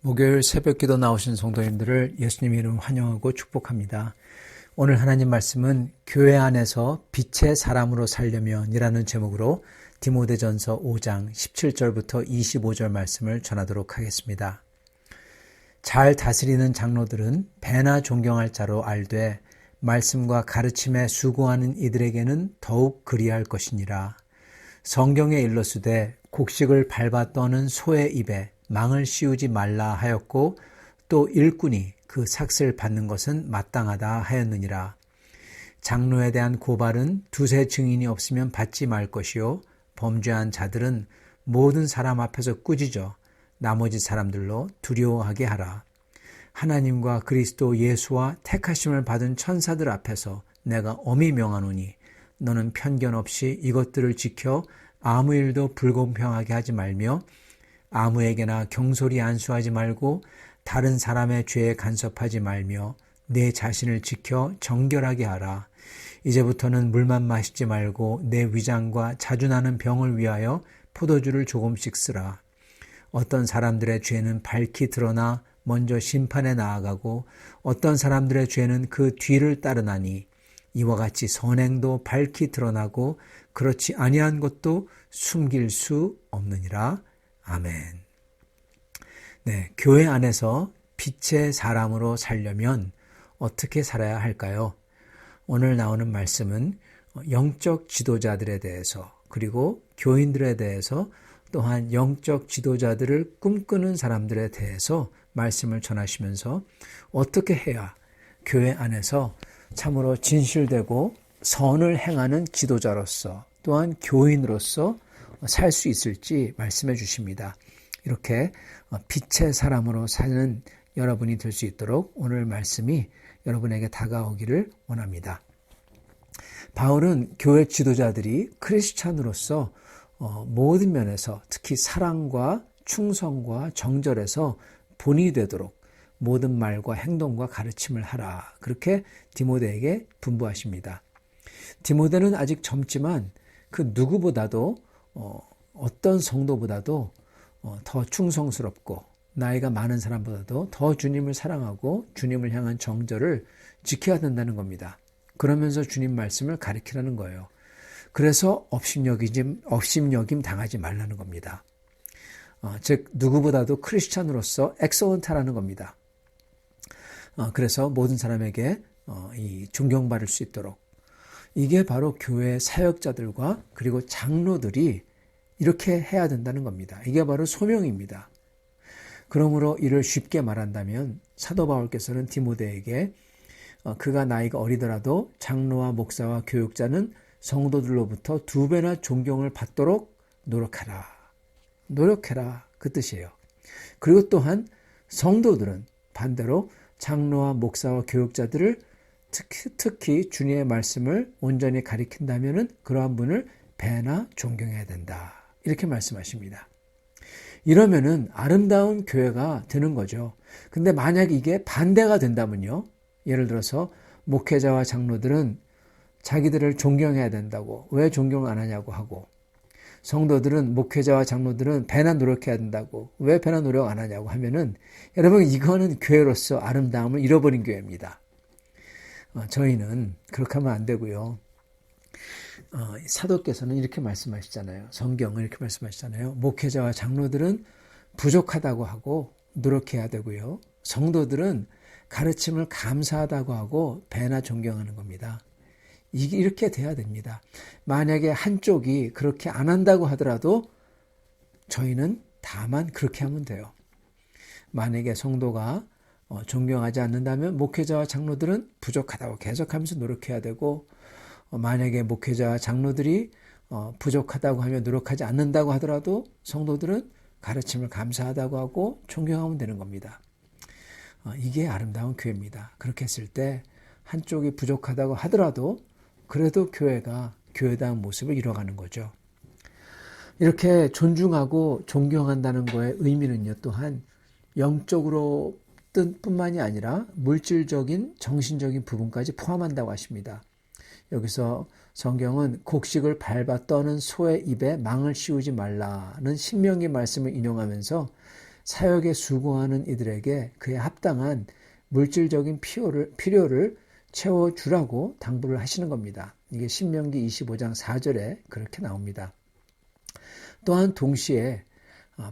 목요일 새벽기도 나오신 성도님들을 예수님 이름 환영하고 축복합니다. 오늘 하나님 말씀은 교회 안에서 빛의 사람으로 살려면 이라는 제목으로 디모데전서 5장 17절부터 25절 말씀을 전하도록 하겠습니다. 잘 다스리는 장로들은 배나 존경할 자로 알되 말씀과 가르침에 수고하는 이들에게는 더욱 그리할 것이니라. 성경에 일러스되 곡식을 밟아 떠는 소의 입에 망을 씌우지 말라 하였고 또 일꾼이 그 삭슬 받는 것은 마땅하다 하였느니라. 장로에 대한 고발은 두세 증인이 없으면 받지 말 것이요 범죄한 자들은 모든 사람 앞에서 꾸짖어 나머지 사람들로 두려워하게 하라. 하나님과 그리스도 예수와 택하심을 받은 천사들 앞에서 내가 엄히 명하노니 너는 편견 없이 이것들을 지켜 아무 일도 불공평하게 하지 말며 아무에게나 경솔히 안수하지 말고 다른 사람의 죄에 간섭하지 말며 내 자신을 지켜 정결하게 하라. 이제부터는 물만 마시지 말고 내 위장과 자주 나는 병을 위하여 포도주를 조금씩 쓰라. 어떤 사람들의 죄는 밝히 드러나 먼저 심판에 나아가고 어떤 사람들의 죄는 그 뒤를 따르나니 이와 같이 선행도 밝히 드러나고 그렇지 아니한 것도 숨길 수 없느니라. 아멘. 네, 교회 안에서 빛의 사람으로 살려면 어떻게 살아야 할까요? 오늘 나오는 말씀은 영적 지도자들에 대해서 그리고 교인들에 대해서 또한 영적 지도자들을 꿈꾸는 사람들에 대해서 말씀을 전하시면서 어떻게 해야 교회 안에서 참으로 진실되고 선을 행하는 지도자로서 또한 교인으로서 살 수 있을지 말씀해 주십니다. 이렇게 빛의 사람으로 사는 여러분이 될 수 있도록 오늘 말씀이 여러분에게 다가오기를 원합니다. 바울은 교회 지도자들이 크리스찬으로서 모든 면에서 특히 사랑과 충성과 정절에서 본이 되도록 모든 말과 행동과 가르침을 하라. 그렇게 디모데에게 분부하십니다. 디모데는 아직 젊지만 그 누구보다도 어떤 성도보다도 더 충성스럽고 나이가 많은 사람보다도 더 주님을 사랑하고 주님을 향한 정절을 지켜야 된다는 겁니다. 그러면서 주님 말씀을 가르치라는 거예요. 그래서 업심여김 당하지 말라는 겁니다. 즉 누구보다도 크리스찬으로서 엑설런트라는 겁니다. 그래서 모든 사람에게 이 존경받을 수 있도록 이게 바로 교회 사역자들과 그리고 장로들이 이렇게 해야 된다는 겁니다. 이게 바로 소명입니다. 그러므로 이를 쉽게 말한다면 사도 바울께서는 디모데에게 그가 나이가 어리더라도 장로와 목사와 교육자는 성도들로부터 2배나 존경을 받도록 노력하라. 노력해라. 그 뜻이에요. 그리고 또한 성도들은 반대로 장로와 목사와 교육자들을 특히 주님의 말씀을 온전히 가리킨다면 그러한 분을 배나 존경해야 된다. 이렇게 말씀하십니다. 이러면은 아름다운 교회가 되는 거죠. 근데 만약 이게 반대가 된다면요. 예를 들어서 목회자와 장로들은 자기들을 존경해야 된다고 왜 존경 안 하냐고 하고 성도들은 목회자와 장로들은 배나 노력해야 된다고 왜 배나 노력 안 하냐고 하면은 여러분 이거는 교회로서 아름다움을 잃어버린 교회입니다. 저희는 그렇게 하면 안 되고요. 사도께서는 이렇게 말씀하시잖아요. 성경은 이렇게 말씀하시잖아요. 목회자와 장로들은 부족하다고 하고 노력해야 되고요. 성도들은 가르침을 감사하다고 하고 배나 존경하는 겁니다. 이게 이렇게 돼야 됩니다. 만약에 한쪽이 그렇게 안 한다고 하더라도 저희는 다만 그렇게 하면 돼요. 만약에 성도가 존경하지 않는다면 목회자와 장로들은 부족하다고 계속하면서 노력해야 되고 만약에 목회자와 장로들이 부족하다고 하며 노력하지 않는다고 하더라도 성도들은 가르침을 감사하다고 하고 존경하면 되는 겁니다. 이게 아름다운 교회입니다. 그렇게 했을 때 한쪽이 부족하다고 하더라도 그래도 교회가 교회다운 모습을 이뤄가는 거죠. 이렇게 존중하고 존경한다는 거의 의미는요. 또한 영적으로 뿐만이 아니라 물질적인 정신적인 부분까지 포함한다고 하십니다. 여기서 성경은 곡식을 밟아 떠는 소의 입에 망을 씌우지 말라는 신명기 말씀을 인용하면서 사역에 수고하는 이들에게 그에 합당한 물질적인 필요를 채워주라고 당부를 하시는 겁니다. 이게 신명기 25장 4절에 그렇게 나옵니다. 또한 동시에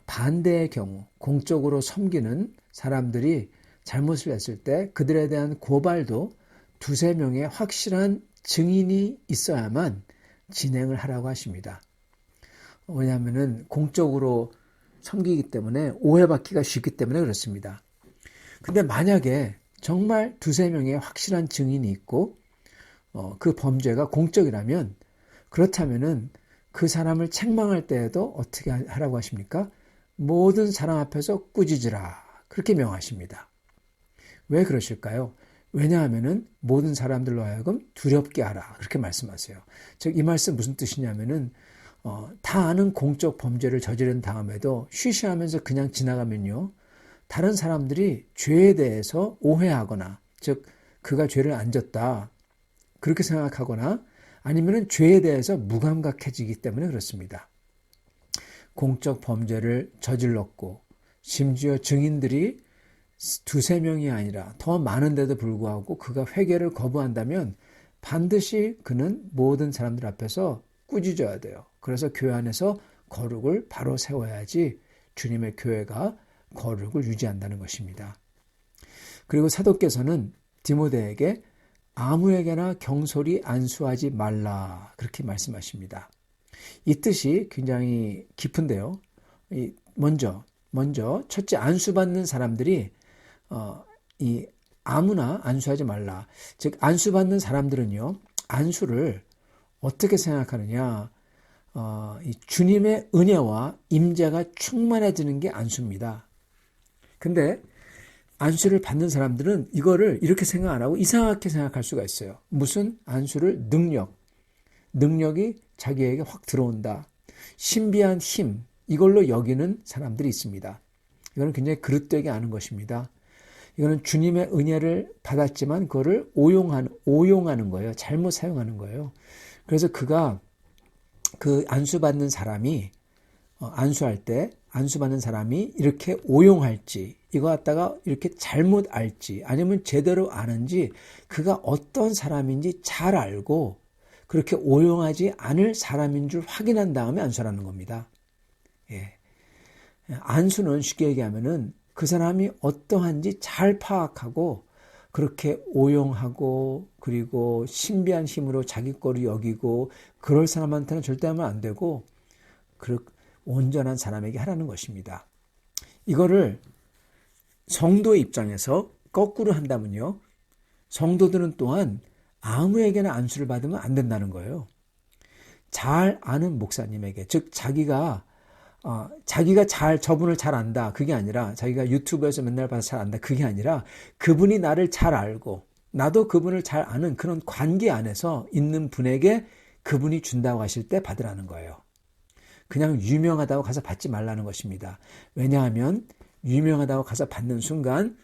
반대의 경우 공적으로 섬기는 사람들이 잘못을 했을 때 그들에 대한 고발도 두세 명의 확실한 증인이 있어야만 진행을 하라고 하십니다. 왜냐하면 공적으로 섬기기 때문에 오해받기가 쉽기 때문에 그렇습니다. 근데 만약에 정말 두세 명의 확실한 증인이 있고 그 범죄가 공적이라면 그렇다면은 그 사람을 책망할 때에도 어떻게 하라고 하십니까? 모든 사람 앞에서 꾸짖으라 그렇게 명하십니다. 왜 그러실까요? 왜냐하면은 모든 사람들로 하여금 두렵게 하라 그렇게 말씀하세요. 즉 이 말씀 무슨 뜻이냐면은 다 아는 공적 범죄를 저지른 다음에도 쉬쉬하면서 그냥 지나가면요. 다른 사람들이 죄에 대해서 오해하거나 즉 그가 죄를 안 졌다 그렇게 생각하거나 아니면 죄에 대해서 무감각해지기 때문에 그렇습니다. 공적 범죄를 저질렀고 심지어 증인들이 두세 명이 아니라 더 많은데도 불구하고 그가 회개를 거부한다면 반드시 그는 모든 사람들 앞에서 꾸짖어야 돼요. 그래서 교회 안에서 거룩을 바로 세워야지 주님의 교회가 거룩을 유지한다는 것입니다. 그리고 사도께서는 디모데에게 아무에게나 경솔히 안수하지 말라 그렇게 말씀하십니다. 이 뜻이 굉장히 깊은데요. 먼저 첫째 안수받는 사람들이 이 아무나 안수하지 말라. 즉 안수받는 사람들은요. 안수를 어떻게 생각하느냐. 이 주님의 은혜와 임재가 충만해지는 게 안수입니다. 근데 안수를 받는 사람들은 이거를 이렇게 생각 안 하고 이상하게 생각할 수가 있어요. 무슨 안수를 능력이 자기에게 확 들어온다. 신비한 힘 이걸로 여기는 사람들이 있습니다. 이거는 굉장히 그릇되게 아는 것입니다. 이거는 주님의 은혜를 받았지만 그거를 오용하는 거예요. 잘못 사용하는 거예요. 그래서 그가 그 안수받는 사람이 안수할 때 안수받는 사람이 이렇게 오용할지 이거 갖다가 이렇게 잘못 알지 아니면 제대로 아는지 그가 어떤 사람인지 잘 알고 그렇게 오용하지 않을 사람인 줄 확인한 다음에 안수하는 겁니다. 예. 안수는 쉽게 얘기하면은 그 사람이 어떠한지 잘 파악하고 그렇게 오용하고 그리고 신비한 힘으로 자기 거를 여기고 그럴 사람한테는 절대 하면 안 되고 온전한 사람에게 하라는 것입니다. 이거를 성도의 입장에서 거꾸로 한다면요. 성도들은 또한 아무에게나 안수를 받으면 안 된다는 거예요. 잘 아는 목사님에게 즉 자기가 저분을 잘 안다 그게 아니라 자기가 유튜브에서 맨날 봐서 잘 안다 그게 아니라 그분이 나를 잘 알고 나도 그분을 잘 아는 그런 관계 안에서 있는 분에게 그분이 준다고 하실 때 받으라는 거예요. 그냥 유명하다고 가서 받지 말라는 것입니다. 왜냐하면 유명하다고 가서 받는 순간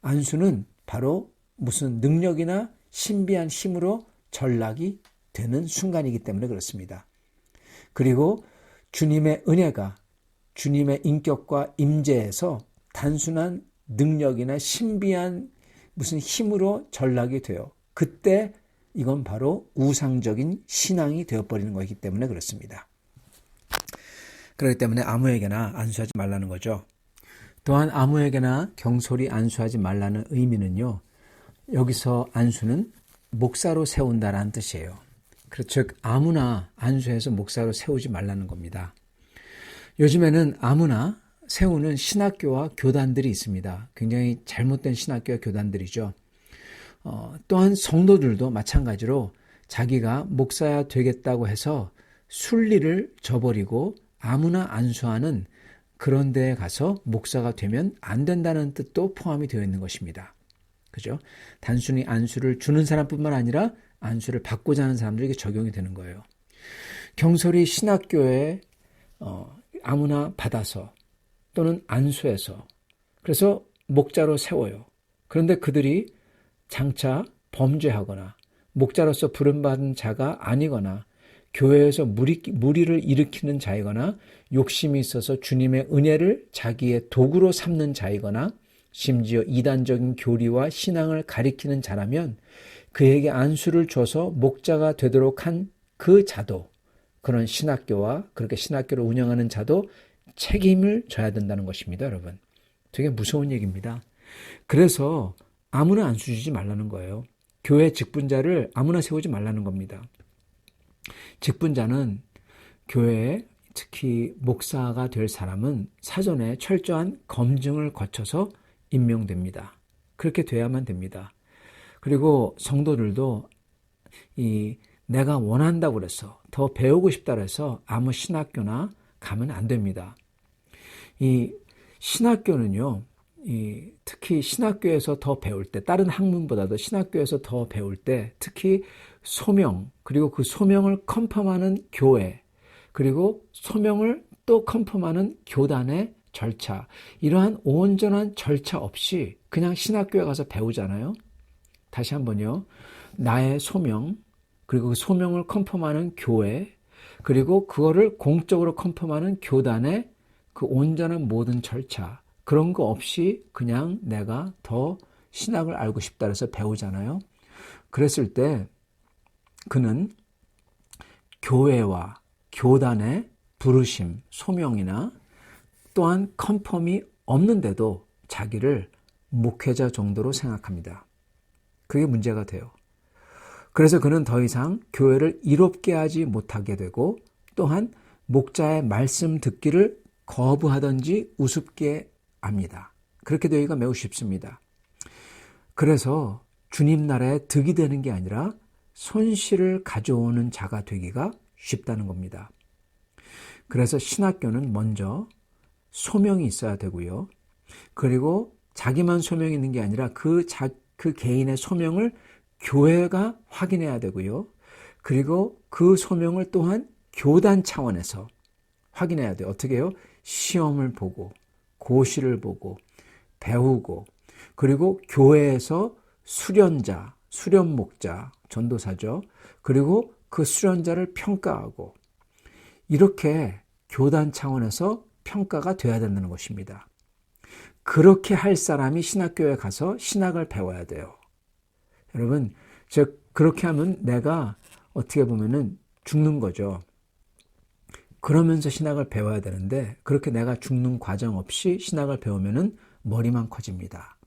안수는 바로 무슨 능력이나 신비한 힘으로 전락이 되는 순간이기 때문에 그렇습니다. 그리고 주님의 은혜가 주님의 인격과 임재에서 단순한 능력이나 신비한 무슨 힘으로 전락이 돼요. 그때 이건 바로 우상적인 신앙이 되어버리는 것이기 때문에 그렇습니다. 그렇기 때문에 아무에게나 안수하지 말라는 거죠. 또한 아무에게나 경솔히 안수하지 말라는 의미는요. 여기서 안수는 목사로 세운다라는 뜻이에요. 즉 아무나 안수해서 목사로 세우지 말라는 겁니다. 요즘에는 아무나 세우는 신학교와 교단들이 있습니다. 굉장히 잘못된 신학교와 교단들이죠. 또한 성도들도 마찬가지로 자기가 목사야 되겠다고 해서 순리를 저버리고 아무나 안수하는 그런 데에 가서 목사가 되면 안 된다는 뜻도 포함이 되어 있는 것입니다. 그죠? 단순히 안수를 주는 사람뿐만 아니라 안수를 받고자 하는 사람들에게 적용이 되는 거예요. 경솔히 신학교에 아무나 받아서 또는 안수해서 그래서 목자로 세워요. 그런데 그들이 장차 범죄하거나 목자로서 부름받은 자가 아니거나 교회에서 무리를 일으키는 자이거나 욕심이 있어서 주님의 은혜를 자기의 도구로 삼는 자이거나 심지어 이단적인 교리와 신앙을 가리키는 자라면 그에게 안수를 줘서 목자가 되도록 한 그 자도, 그런 신학교와 그렇게 신학교를 운영하는 자도 책임을 져야 된다는 것입니다, 여러분. 되게 무서운 얘기입니다. 그래서 아무나 안수 주지 말라는 거예요. 교회 직분자를 아무나 세우지 말라는 겁니다. 직분자는 교회에 특히 목사가 될 사람은 사전에 철저한 검증을 거쳐서 임명됩니다. 그렇게 돼야만 됩니다. 그리고 성도들도 내가 원한다고 그래서 더 배우고 싶다 그래서 아무 신학교나 가면 안 됩니다. 이 신학교는요, 특히 신학교에서 더 배울 때, 다른 학문보다도 신학교에서 더 배울 때, 특히 소명, 그리고 그 소명을 컨펌하는 교회, 그리고 소명을 또 컨펌하는 교단의 절차, 이러한 온전한 절차 없이 그냥 신학교에 가서 배우잖아요. 다시 한번요. 나의 소명, 그리고 그 소명을 컨펌하는 교회, 그리고 그거를 공적으로 컨펌하는 교단의 그 온전한 모든 절차, 그런 거 없이 그냥 내가 더 신학을 알고 싶다 해서 배우잖아요. 그랬을 때 그는 교회와 교단의 부르심, 소명이나 또한 컨펌이 없는데도 자기를 목회자 정도로 생각합니다. 그게 문제가 돼요. 그래서 그는 더 이상 교회를 이롭게 하지 못하게 되고 또한 목자의 말씀 듣기를 거부하든지 우습게 합니다. 그렇게 되기가 매우 쉽습니다. 그래서 주님 나라에 득이 되는 게 아니라 손실을 가져오는 자가 되기가 쉽다는 겁니다. 그래서 신학교는 먼저 소명이 있어야 되고요. 그리고 자기만 소명이 있는 게 아니라 그 개인의 소명을 교회가 확인해야 되고요. 그리고 그 소명을 또한 교단 차원에서 확인해야 돼요. 어떻게 해요? 시험을 보고 고시를 보고 배우고 그리고 교회에서 수련자, 수련목자, 전도사죠. 그리고 그 수련자를 평가하고 이렇게 교단 차원에서 평가가 돼야 된다는 것입니다. 그렇게 할 사람이 신학교에 가서 신학을 배워야 돼요. 여러분, 그렇게 하면 내가 어떻게 보면은 죽는 거죠. 그러면서 신학을 배워야 되는데 그렇게 내가 죽는 과정 없이 신학을 배우면은 머리만 커집니다.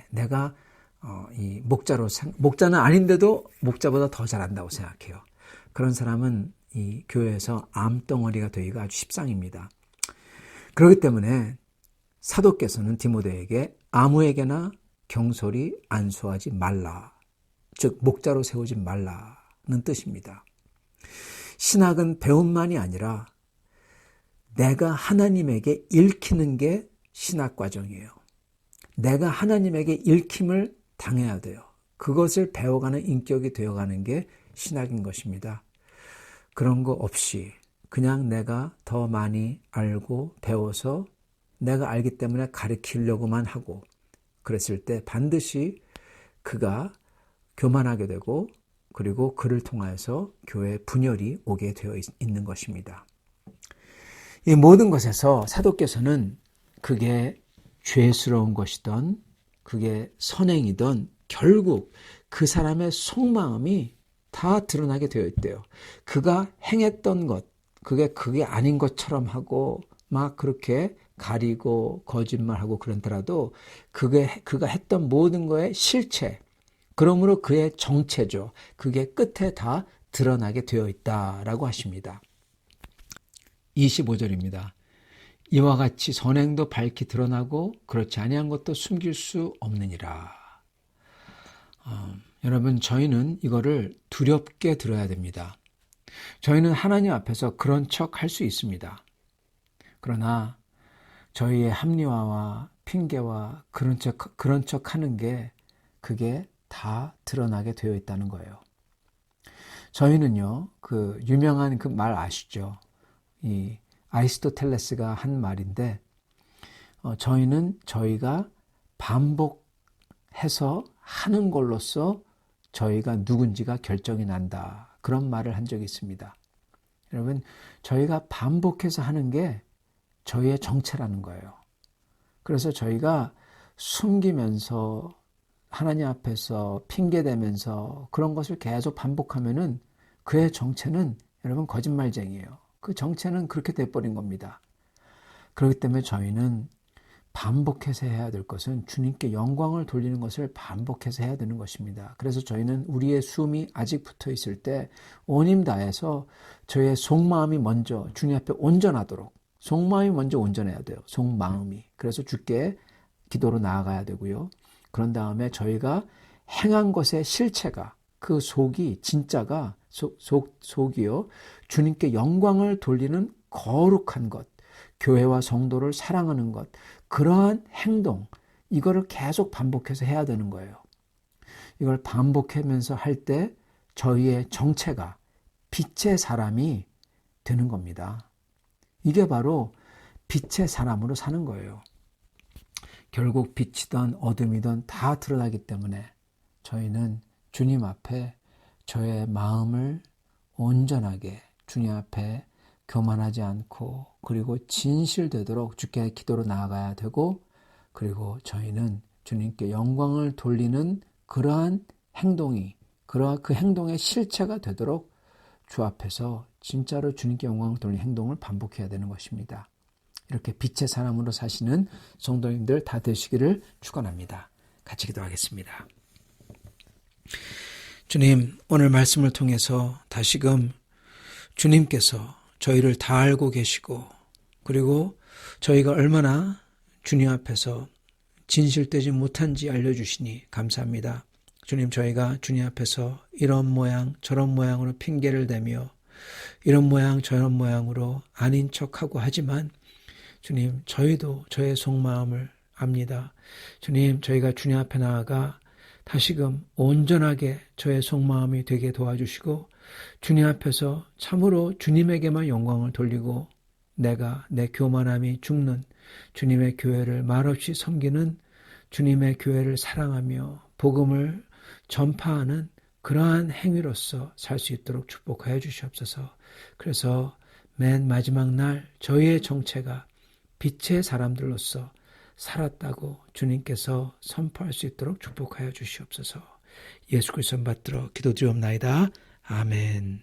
내가 이 목자는 아닌데도 목자보다 더 잘한다고 생각해요. 그런 사람은 이 교회에서 암덩어리가 되기가 아주 십상입니다. 그렇기 때문에 사도께서는 디모데에게 아무에게나 경솔히 안수하지 말라. 즉 목자로 세우지 말라는 뜻입니다. 신학은 배움만이 아니라 내가 하나님에게 읽히는 게 신학 과정이에요. 내가 하나님에게 읽힘을 당해야 돼요. 그것을 배워가는 인격이 되어가는 게 신학인 것입니다. 그런 거 없이 그냥 내가 더 많이 알고 배워서 내가 알기 때문에 가르치려고만 하고 그랬을 때 반드시 그가 교만하게 되고 그리고 그를 통하여서 교회에 분열이 오게 되어 있는 것입니다. 이 모든 것에서 사도께서는 그게 죄스러운 것이든 그게 선행이든 결국 그 사람의 속마음이 다 드러나게 되어 있대요. 그가 행했던 것, 그게 아닌 것처럼 하고 막 그렇게 가리고 거짓말하고 그러더라도 그가 했던 모든 거의 실체, 그러므로 그의 정체죠. 그게 끝에 다 드러나게 되어 있다라고 하십니다. 25절입니다. 이와 같이 선행도 밝히 드러나고 그렇지 아니한 것도 숨길 수 없느니라. 여러분, 저희는 이거를 두렵게 들어야 됩니다. 저희는 하나님 앞에서 그런 척 할 수 있습니다. 그러나 저희의 합리화와 핑계와 그런 척 하는 게 그게 다 드러나게 되어 있다는 거예요. 저희는요, 그 유명한 그 말 아시죠? 이 아리스토텔레스가 한 말인데, 저희는 저희가 반복해서 하는 걸로써 저희가 누군지가 결정이 난다. 그런 말을 한 적이 있습니다. 여러분, 저희가 반복해서 하는 게 저희의 정체라는 거예요. 그래서 저희가 숨기면서 하나님 앞에서 핑계대면서 그런 것을 계속 반복하면은 그의 정체는 여러분 거짓말쟁이에요. 그 정체는 그렇게 돼버린 겁니다. 그렇기 때문에 저희는 반복해서 해야 될 것은 주님께 영광을 돌리는 것을 반복해서 해야 되는 것입니다. 그래서 저희는 우리의 숨이 아직 붙어 있을 때 온 힘 다해서 저희의 속마음이 먼저 주님 앞에 온전하도록, 속마음이 먼저 온전해야 돼요. 속마음이. 그래서 주께 기도로 나아가야 되고요. 그런 다음에 저희가 행한 것의 실체가, 그 속이, 진짜가, 속이요, 주님께 영광을 돌리는 거룩한 것, 교회와 성도를 사랑하는 것, 그러한 행동, 이거를 계속 반복해서 해야 되는 거예요. 이걸 반복하면서 할 때 저희의 정체가 빛의 사람이 되는 겁니다. 이게 바로 빛의 사람으로 사는 거예요. 결국 빛이든 어둠이든 다 드러나기 때문에 저희는 주님 앞에 저의 마음을 온전하게 주님 앞에 교만하지 않고 그리고 진실되도록 주께 기도로 나아가야 되고, 그리고 저희는 주님께 영광을 돌리는 그러한 행동이, 그러한 그 행동의 실체가 되도록 주 앞에서 진짜로 주님께 영광을 돌리는 행동을 반복해야 되는 것입니다. 이렇게 빛의 사람으로 사시는 성도님들 다 되시기를 축원합니다. 같이 기도하겠습니다. 주님, 오늘 말씀을 통해서 다시금 주님께서 저희를 다 알고 계시고, 그리고 저희가 얼마나 주님 앞에서 진실되지 못한지 알려주시니 감사합니다. 주님, 저희가 주님 앞에서 이런 모양 저런 모양으로 핑계를 대며 이런 모양 저런 모양으로 아닌 척하고 하지만 주님, 저희도 저의 속마음을 압니다. 주님, 저희가 주님 앞에 나아가 다시금 온전하게 저의 속마음이 되게 도와주시고 주님 앞에서 참으로 주님에게만 영광을 돌리고 내가 내 교만함이 죽는 주님의 교회를 말없이 섬기는 주님의 교회를 사랑하며 복음을 전파하는 그러한 행위로서 살 수 있도록 축복하여 주시옵소서. 그래서 맨 마지막 날 저희의 정체가 빛의 사람들로서 살았다고 주님께서 선포할 수 있도록 축복하여 주시옵소서. 예수 그리스도 받들어 기도드리옵나이다. 아멘.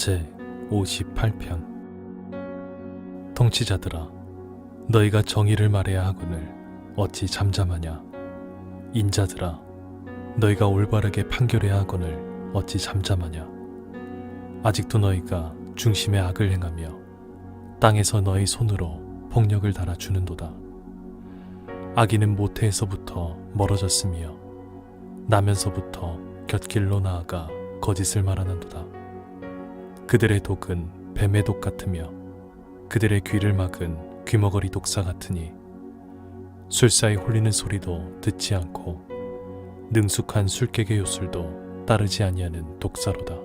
제 58편. 통치자들아, 너희가 정의를 말해야 하거늘 어찌 잠잠하냐. 인자들아, 너희가 올바르게 판결해야 하거늘 어찌 잠잠하냐. 아직도 너희가 중심에 악을 행하며 땅에서 너희 손으로 폭력을 달아주는도다. 악인은 모태에서부터 멀어졌으며 나면서부터 곁길로 나아가 거짓을 말하는도다. 그들의 독은 뱀의 독 같으며 그들의 귀를 막은 귀머거리 독사 같으니 술사에 홀리는 소리도 듣지 않고 능숙한 술객의 요술도 따르지 아니하는 독사로다.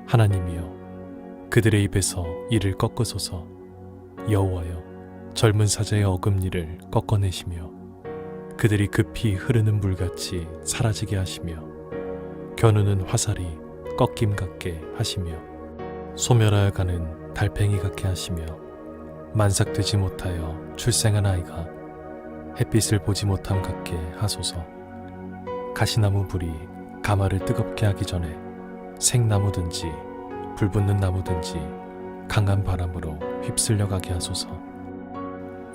하나님이여, 그들의 입에서 이를 꺾으소서. 여호와여, 젊은 사자의 어금니를 꺾어내시며 그들이 급히 흐르는 물같이 사라지게 하시며 겨누는 화살이 꺾임 같게 하시며 소멸하여 가는 달팽이 같게 하시며 만삭되지 못하여 출생한 아이가 햇빛을 보지 못함 같게 하소서. 가시나무 불이 가마를 뜨겁게 하기 전에 생나무든지 불붙는 나무든지 강한 바람으로 휩쓸려 가게 하소서.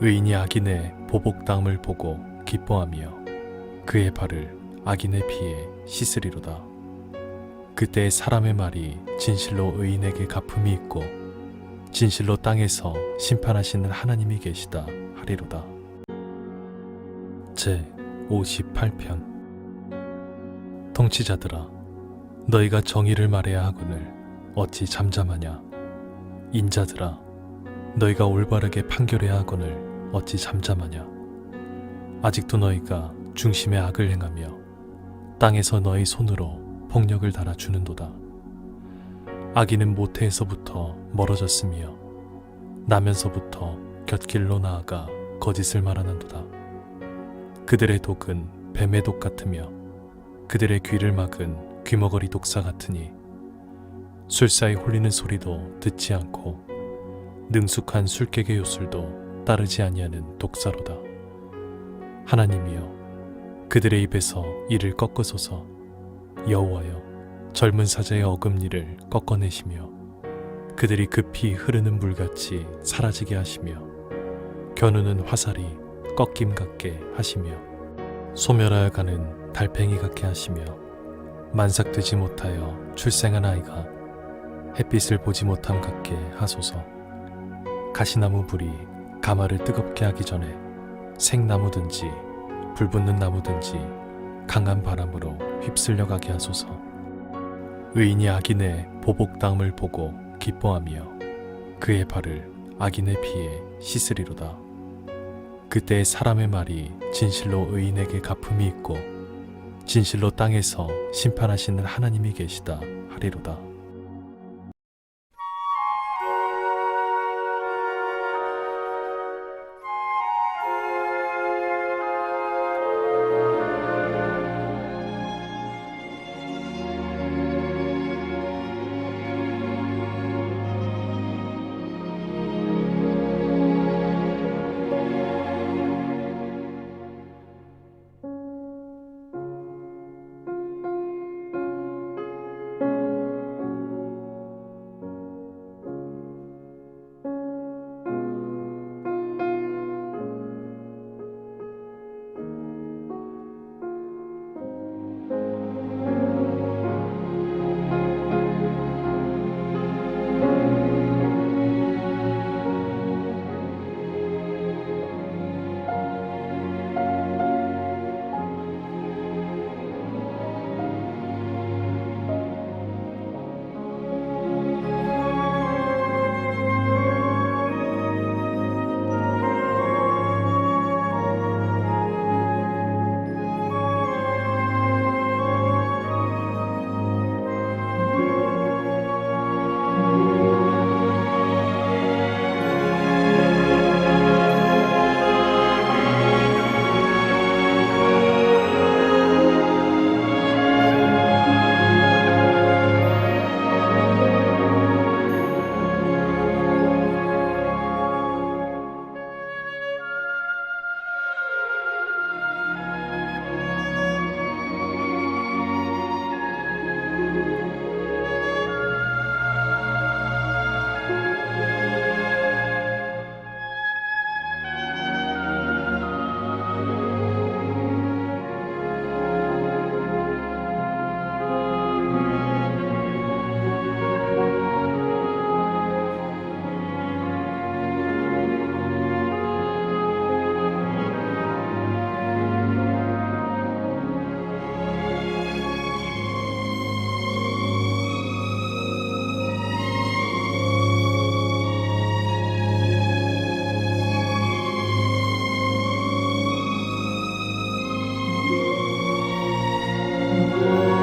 의인이 악인의 보복당함을 보고 기뻐하며 그의 발을 악인의 피에 씻으리로다. 그때 사람의 말이 진실로 의인에게 갚음이 있고 진실로 땅에서 심판하시는 하나님이 계시다 하리로다. 제 58편. 통치자들아, 너희가 정의를 말해야 하거늘 어찌 잠잠하냐. 인자들아, 너희가 올바르게 판결해야 하거늘 어찌 잠잠하냐. 아직도 너희가 중심에 악을 행하며 땅에서 너희 손으로 폭력을 달아주는도다. 악인은 모태에서부터 멀어졌으며 나면서부터 곁길로 나아가 거짓을 말하는도다. 그들의 독은 뱀의 독 같으며 그들의 귀를 막은 귀머거리 독사 같으니 술사에 홀리는 소리도 듣지 않고 능숙한 술객의 요술도 따르지 아니하는 독사로다. 하나님이여, 그들의 입에서 이를 꺾으소서. 여호와여, 젊은 사자의 어금니를 꺾어내시며 그들이 급히 흐르는 물같이 사라지게 하시며 겨누는 화살이 꺾임 같게 하시며 소멸하여 가는 달팽이 같게 하시며 만삭되지 못하여 출생한 아이가 햇빛을 보지 못함 같게 하소서. 가시나무 불이 가마를 뜨겁게 하기 전에 생나무든지 불붙는 나무든지 강한 바람으로 휩쓸려 가게 하소서. 의인이 악인의 보복당함을 보고 기뻐하며 그의 발을 악인의 피에 씻으리로다. 그때 사람의 말이 진실로 의인에게 갚음이 있고 진실로 땅에서 심판하시는 하나님이 계시다 하리로다. 아멘.